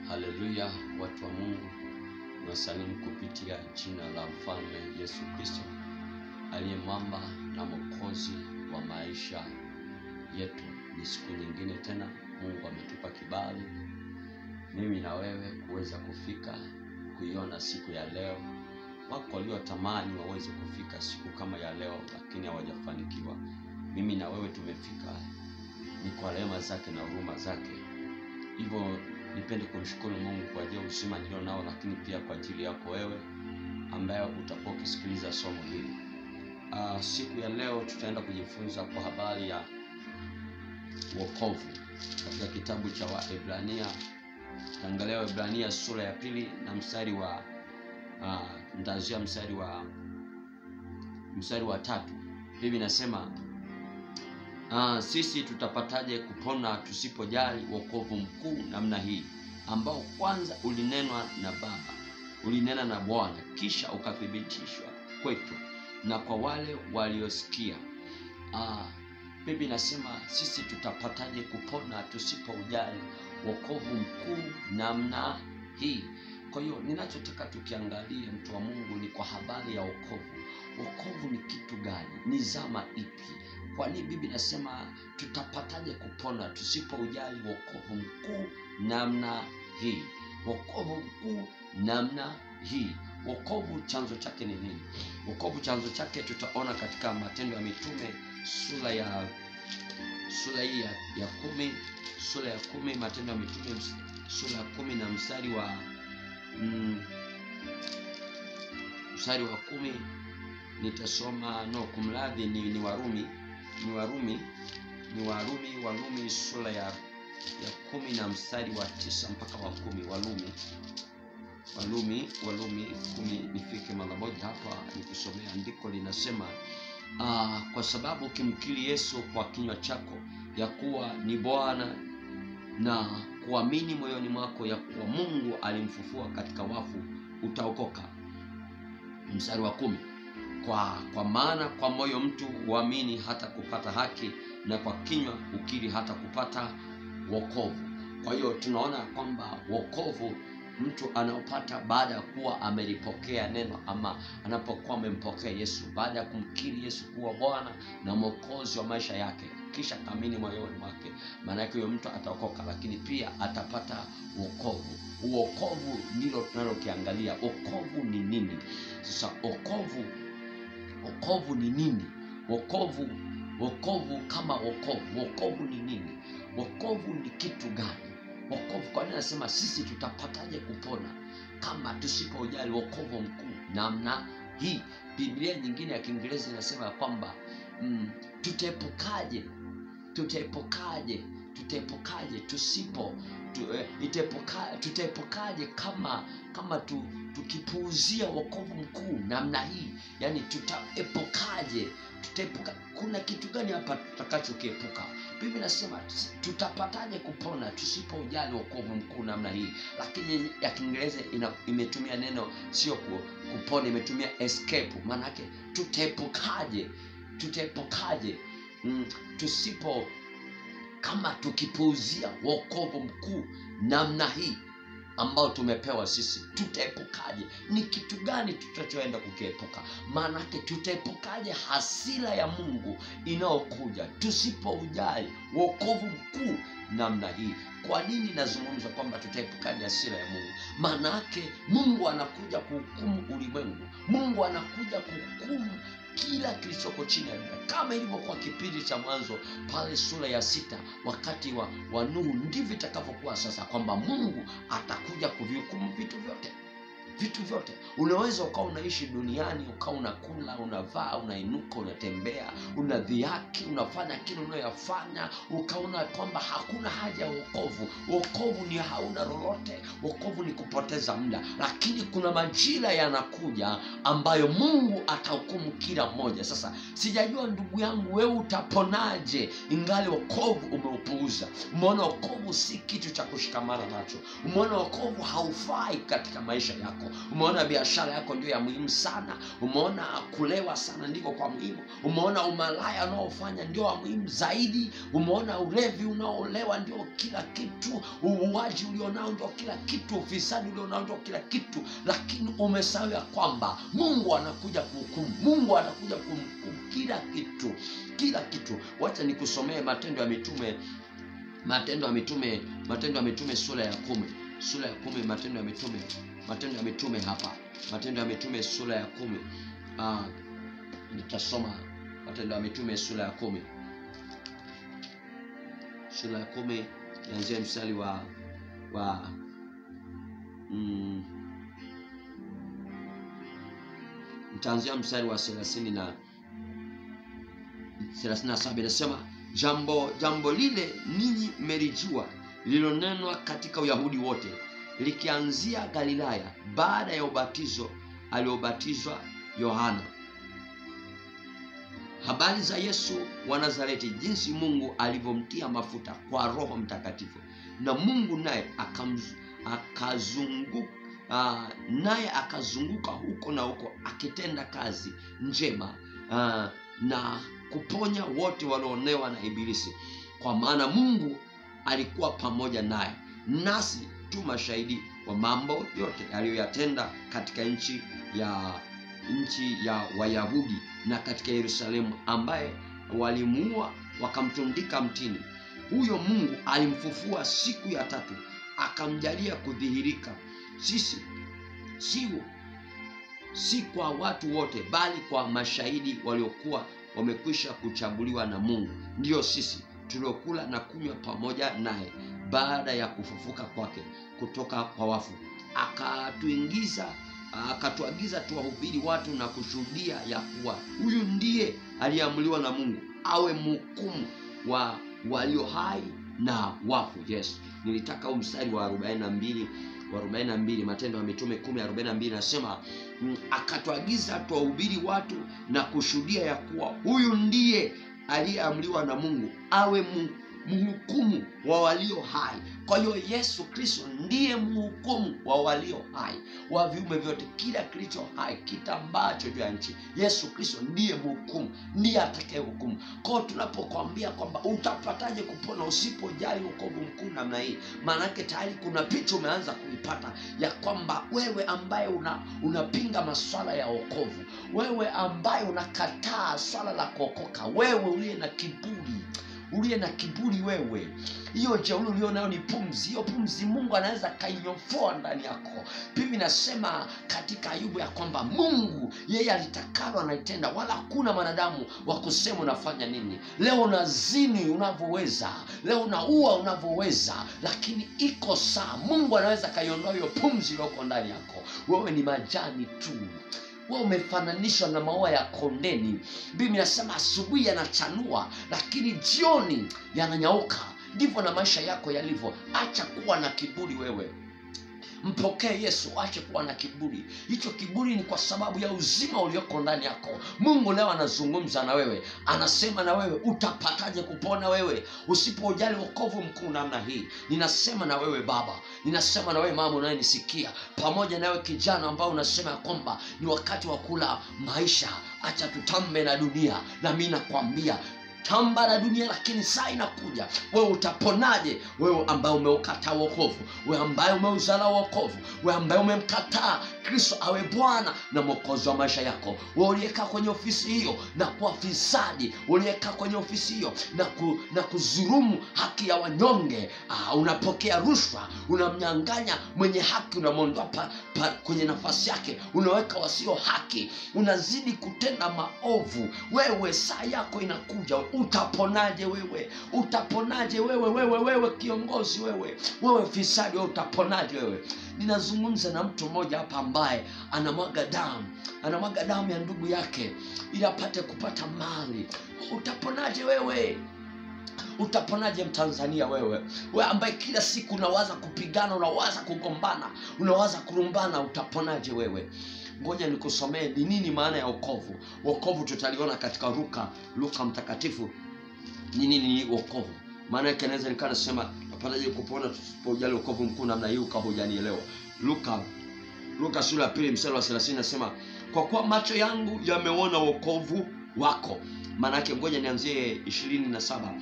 Haleluya, watu wa Mungu, nawasalimu kupitia jina la Mfalme Yesu Kristo, aliye mwamba na mwokozi wa maisha yetu. Ni siku nyingine tena Mungu ametupa kibali mimi na wewe kuweza kufika kuiona siku ya leo. Wako waliotamani waweze kufika siku kama ya leo, lakini hawajafanikiwa. Mimi na wewe tumefika, ni kwa rehema zake na huruma zake. Hivyo nipende kumshukuru Mungu kwa ajili ya uzima nilio nao, lakini pia kwa ajili yako wewe ambaye utakuwa ukisikiliza somo hili. Siku ya leo tutaenda kujifunza kwa habari ya wokovu katika kitabu cha Waebrania. Tutaangalia Waebrania sura ya 2 na mstari wa nitaanzia mstari wa 3. Hivi nasema, sisi tutapataje kupona tusipojali wokovu mkuu namna hii, ambao kwanza ulinenwa na Baba, ulinena na Bwana, kisha ukathibitishwa kwetu na kwa wale waliosikia. Bibi nasema sisi tutapataje kupona tusipojali wokovu mkuu namna hii. Kwa hiyo ninachotaka tukiangalia, mtu wa Mungu, ni kwa habari ya wokovu. Wokovu ni kitu gani? Ni zama ipi? Kwa nini Biblia inasema tutapataje kupona tusipojali wokovu mkuu namna hii? Wokovu mkuu namna hii. Wokovu chanzo chake ni nini? Wokovu chanzo chake tutaona katika Matendo ya Mitume sura ya 10, Matendo ya Mitume sura ya 10 na mstari wa 10. Nitasoma ni Warumi sura ya 10 na mstari wa 9 mpaka wa 10. Warumi 10. Nifike mara moja hapa nikusomea andiko linasema, kwa sababu ukimkiri Yesu kwa kinywa chako ya kuwa ni Bwana na kuamini moyoni mwako ya kuwa Mungu alimfufua katika wafu, utaokoka. Mstari wa 10. Kwa maana kwa moyo mtu huamini hata kupata haki, na kwa kinywa ukiri hata kupata wokovu. Kwa hiyo tunaona kwamba wokovu mtu anaopata baada ya kuwa amelipokea neno, ama anapokuwa amempokea Yesu, baada ya kumkiri Yesu kuwa Bwana na mwokozi wa maisha yake, kisha kaamini moyoni mwake, maana yake huyo mtu ataokoka, lakini pia atapata wokovu. Wokovu ndilo tunalokiangalia. Wokovu ni nini? Sasa wokovu ni nini? Wokovu kama wokovu ni nini? Wokovu ni kitu gani? Wokovu, kwa nini nasema sisi tutapataje kupona kama tusipojali wokovu mkuu namna hii? Biblia nyingine ya Kiingereza inasema kwamba tutaepukaje kama tukipuuzia wokovu mkuu namna hii. Yani tutaepukaje? Kuna kitu gani hapa tutakachokiepuka? Biblia inasema tutapataje kupona tusipojali wokovu mkuu namna hii. Lakini ya Kiingereza imetumia neno sio kupona, imetumia escape. Maana yake tutaepukaje kama tukipuuzia wokovu mkuu namna hii ambao tumepewa sisi, tutaepukaje? Ni kitu gani tutachoenda kukiepuka? Maana yake tutaepukaje hasira ya Mungu inayokuja tusipoujali wokovu mkuu namna hii? Kwa nini nazungumza kwamba tutaepukaje hasira ya Mungu? Maana yake Mungu anakuja kuhukumu ulimwengu. Mungu anakuja kuhukumu kila kilichoko chini ya dunia, kama ilivyokuwa kipindi cha mwanzo pale sura ya 6 wakati wa Nuhu. Ndivyo itakavyokuwa sasa, kwamba Mungu atakuja kuvihukumu vitu vyote. Unaweza ukawa unaishi duniani, ukawa unakula, unavaa, unainuka, unatembea, unadhihaki, unafanya kile unayofanya, ukaona kwamba hakuna haja ya wokovu. Wokovu ni hauna lolote, wokovu ni kupoteza muda. Lakini kuna majira yanakuja ambayo Mungu atahukumu kila mmoja. Sasa sijajua ndugu yangu, wewe utaponaje ingali wokovu umeupuuza? Umeona wokovu si kitu cha kushikamana nacho. Umeona wokovu haufai katika maisha yako. yako. Umeona biashara yako ndio ya muhimu sana. Umeona kulewa sana ndiko kwa muhimu. Umeona umalaya unaofanya ndio wa muhimu zaidi. Umeona ulevi unaolewa ndio kila kitu. Uuaji ulionao ndio kila kitu. Ufisadi ulionao ndio kila kitu. Lakini umesahau ya kwamba Mungu anakuja kuhukumu. Mungu anakuja kuhukumu kila kitu. Kila kitu. Wacha nikusomee Matendo ya Mitume sura ya 10. Sura ya 10 Matendo ya Mitume hapa. Matendo ya Mitume sura ya 10. Nitasoma Matendo ya Mitume sura ya 10. Sura ya 10 yanzia mstari wa nitaanzia mstari wa 37. Inasema jambo lile ninyi melijua, lililonenwa katika Uyahudi wote, likianzia Galilaya, baada ya ubatizo aliobatizwa Yohana. Habari za Yesu wa Nazareti, jinsi Mungu alivyomtia mafuta kwa Roho Mtakatifu, na Mungu naye akazunguka huko na huko akitenda kazi njema na kuponya wote walioonewa na Ibilisi, kwa maana Mungu alikuwa pamoja naye. Nasi tu mashahidi wa mambo yote aliyoyatenda katika nchi ya Wayahudi na katika Yerusalemu, ambaye walimuua wakamtundika mtini. Huyo Mungu alimfufua siku ya tatu, akamjalia kudhihirika sisi, si kwa watu wote, bali kwa mashahidi waliokuwa wamekwisha kuchaguliwa na Mungu, ndio sisi tuliokula na kunywa pamoja naye baada ya kufufuka kwake kutoka kwa wafu. Akatuagiza tuwahubiri watu na kushuhudia ya kuwa huyu ndiye aliyeamriwa na Mungu awe mhukumu wa walio hai na wafu. Yes, nilitaka mstari wa 42, Matendo ya Mitume 10:42 nasema akatuagiza tuwahubiri watu na kushuhudia ya kuwa huyu ndiye aliyeamriwa na Mungu awe mhukumu wa walio hai. Kwa hiyo Yesu Kristo ndiye mhukumu wa walio hai, wa viumbe vyote, kila kilicho hai kitambacho juu ya nchi. Yesu Kristo ndiye mhukumu, ndiye atakaye hukumu. Kwa hiyo tunapokuambia kwamba utapataje kupona usipojali wokovu mkuu namna hii, maana yake tayari kuna picha umeanza kuipata ya kwamba wewe ambaye unapinga masuala ya wokovu, wewe ambaye unakataa swala la kuokoka, wewe uliye na kiburi, wewe, hiyo jeuri ulio nayo ni pumzi. Hiyo pumzi Mungu anaweza kainyofoa ndani yako. Biblia inasema katika Ayubu ya kwamba Mungu yeye alitakalo anaitenda, wala hakuna wanadamu wa kusema unafanya nini. Leo unazini unavyoweza, leo unaua unavyoweza, lakini iko saa Mungu anaweza kaiondoa hiyo pumzi iliyoko ndani yako. Wewe ni majani tu. Wewe umefananishwa na maua ya kondeni. Biblia inasema asubuhi yanachanua, lakini jioni yananyauka. Ndivyo na maisha yako yalivyo. Acha kuwa na kiburi wewe. Mpokee Yesu, ache kuwa na kiburi. Hicho kiburi ni kwa sababu ya uzima ulioko ndani yako. Mungu leo anazungumza na wewe, anasema na wewe utapataje kupona wewe usipojali wokovu mkuu namna hii. Ninasema na wewe baba, ninasema na wewe mama unayenisikia, pamoja na wewe kijana ambao unasema kwamba ni wakati wa kula maisha, acha tutambe na dunia. Na mimi nakwambia tamba na dunia, lakini saa inakuja wewe utaponaje? Wewe ambaye umeukataa wokovu, wewe ambaye umeuzala wokovu, wewe ambaye umemkataa Kristo awe Bwana na Mwokozi wa maisha yako, wewe uliyekaa kwenye ofisi hiyo na kuwa fisadi, uliyekaa kwenye ofisi hiyo na kuzurumu haki ya wanyonge, unapokea rushwa, unamnyang'anya mwenye haki, unamwondoa kwenye nafasi yake, unaweka wasio haki, unazidi kutenda maovu. Wewe saa yako inakuja. Utaponaje wewe? Utaponaje wewe kiongozi, wewe fisadi, wewe utaponaje wewe? Ninazungumza na mtu mmoja hapa ambaye anamwaga damu ya ndugu yake ili apate kupata mali. Utaponaje wewe? Utaponaje Mtanzania wewe ambaye kila siku unawaza kupigana, unawaza kugombana, unawaza kurumbana? Utaponaje wewe? Ngoja nikusomee ni nini maana ya wokovu. Wokovu tutaliona katika Luka mtakatifu. Ni nini wokovu? Maana yake naweza nikasema apataje kupona tusipojali wokovu mkuu namna hii, ukahujanielewa. Luka Luka sura ya 2 mstari wa 30 nasema, kwa kuwa macho yangu yameona wokovu wako. Maana yake ngoja nianzie 27.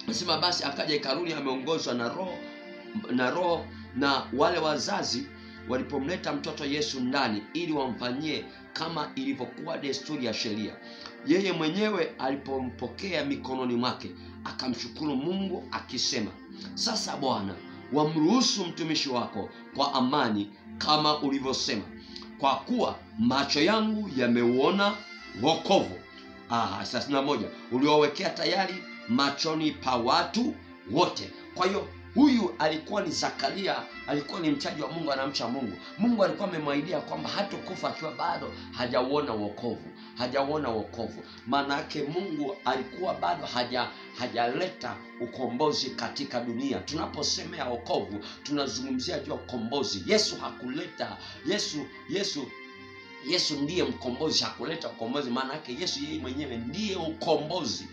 Nasema basi akaja hekaluni ameongozwa na roho na wale wazazi walipomleta mtoto Yesu ndani ili wamfanyie kama ilivyokuwa desturi ya sheria. Yeye mwenyewe alipompokea mikononi mwake akamshukuru Mungu akisema, sasa Bwana, wamruhusu mtumishi wako kwa amani kama ulivyosema, kwa kuwa macho yangu yameuona wokovu. 31 uliowekea tayari machoni pa watu wote. Kwa hiyo huyu alikuwa ni Zakaria, alikuwa ni mchaji wa Mungu, anamcha Mungu. Mungu alikuwa amemwahidia kwamba hatakufa akiwa bado hajauona wokovu. Maana yake Mungu alikuwa bado hajaleta ukombozi katika dunia. Tunaposemea wokovu tunazungumzia juu ya ukombozi. Yesu hakuleta Yesu ndiye mkombozi, hakuleta ukombozi. Maana yake Yesu yeye mwenyewe ndiye ukombozi.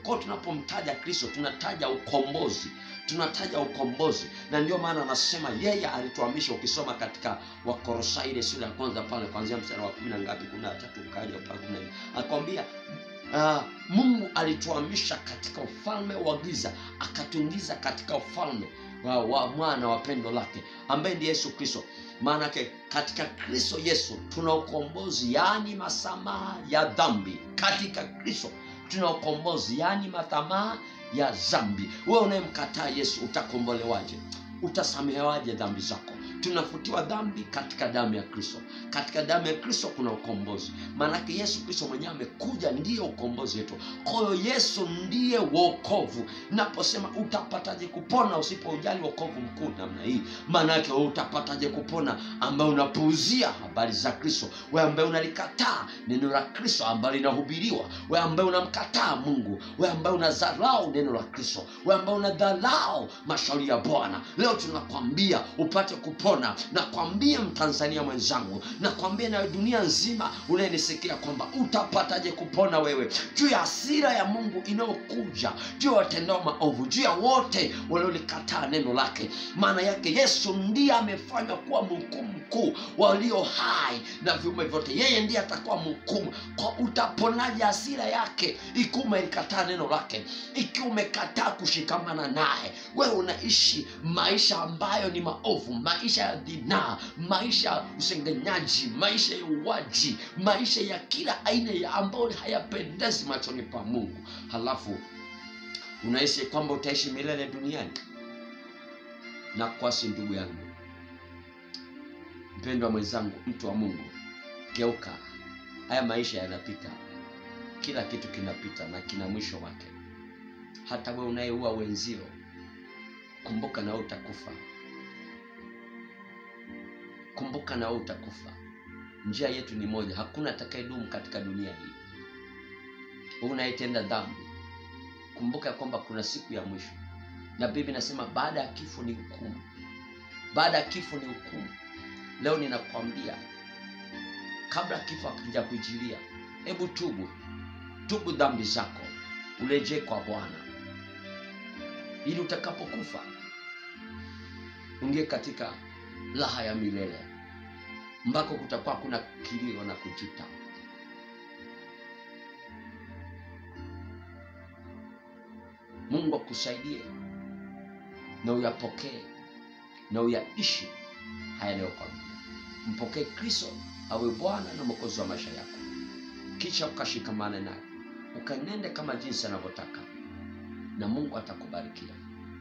Kwa tunapomtaja Kristo tunataja ukombozi. Na ndio maana anasema yeye alituhamisha. Ukisoma katika Wakolosai ile sura ya kwanza pale kuanzia mstari wa 10 ngapi 13 ukaja mpaka 14, akwambia Mungu alituhamisha katika ufalme wa giza akatuingiza katika ufalme wa mwana wa pendo lake ambaye ndiye Yesu Kristo. Maana yake katika Kristo Yesu tuna ukombozi, yani masamaha ya dhambi. Katika Kristo tuna ukombozi, yani masamaha ya dhambi. Wewe unayemkataa Yesu utakombolewaje? Utasamehewaje dhambi zako? Tunafutiwa dhambi katika damu ya Kristo. Katika damu ya Kristo kuna ukombozi. Maana yake Yesu Kristo mwenyewe amekuja, ndiye ukombozi wetu. Kwa hiyo Yesu ndiye wokovu. Naposema utapataje kupona usipojali wokovu mkuu namna hii? Maana yake utapataje kupona ambaye unapuuzia habari za Kristo? Wewe ambaye unalikataa neno la Kristo ambalo linahubiriwa, wewe ambaye unamkataa Mungu, wewe ambaye unadharau neno la Kristo, wewe ambaye unadharau mashauri ya Bwana, leo tunakwambia upate kupona. Nakwambia Mtanzania mwenzangu, nakwambia na dunia nzima unayenisikia kwamba utapataje kupona wewe juu ya hasira ya Mungu inayokuja juu ya watendao maovu, juu ya wote waliolikataa neno lake. Maana yake Yesu ndiye amefanywa kuwa mhukumu mkuu walio hai na viumbe vyote. Yeye ndiye atakuwa mhukumu. Kwa utaponaje hasira yake ikiwa umekataa neno lake, ikiwa umekataa kushikamana naye? Wewe unaishi maisha ambayo ni maovu, maisha ya dina, maisha ya usengenyaji, maisha ya uwaji, maisha ya kila aina ya ambayo hayapendezi machoni pa Mungu. Halafu unaishi kwamba utaishi milele duniani. Na kwasi ndugu yangu, mpendwa mwenzangu, mtu wa Mungu, geuka. Haya maisha yanapita, kila kitu kinapita na kina mwisho wake. Hata wewe unayeua wenzio, kumbuka na wewe utakufa. Kumbuka na wewe utakufa. Njia yetu ni moja, hakuna atakayedumu katika dunia hii. Wewe unayetenda dhambi, kumbuka kwamba kuna siku ya mwisho. Na Biblia inasema baada ya kifo ni hukumu. Baada ya kifo ni hukumu. Leo ninakwambia, kabla kifo hakijakujilia, hebu tubu dhambi zako, urejee kwa Bwana, ili utakapokufa ungie katika raha ya milele ambako kutakuwa kuna kilio na kujuta. Mungu akusaidie na uyapokee na uyaishi haya leo kwa Mungu. Mpokee Kristo awe Bwana na Mwokozi wa maisha yako, kisha ukashikamane naye, ukanende kama jinsi anavyotaka, na Mungu atakubarikia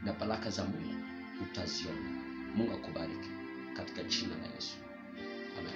na baraka za Mungu utaziona. Mungu akubariki katika jina la Yesu. Amen.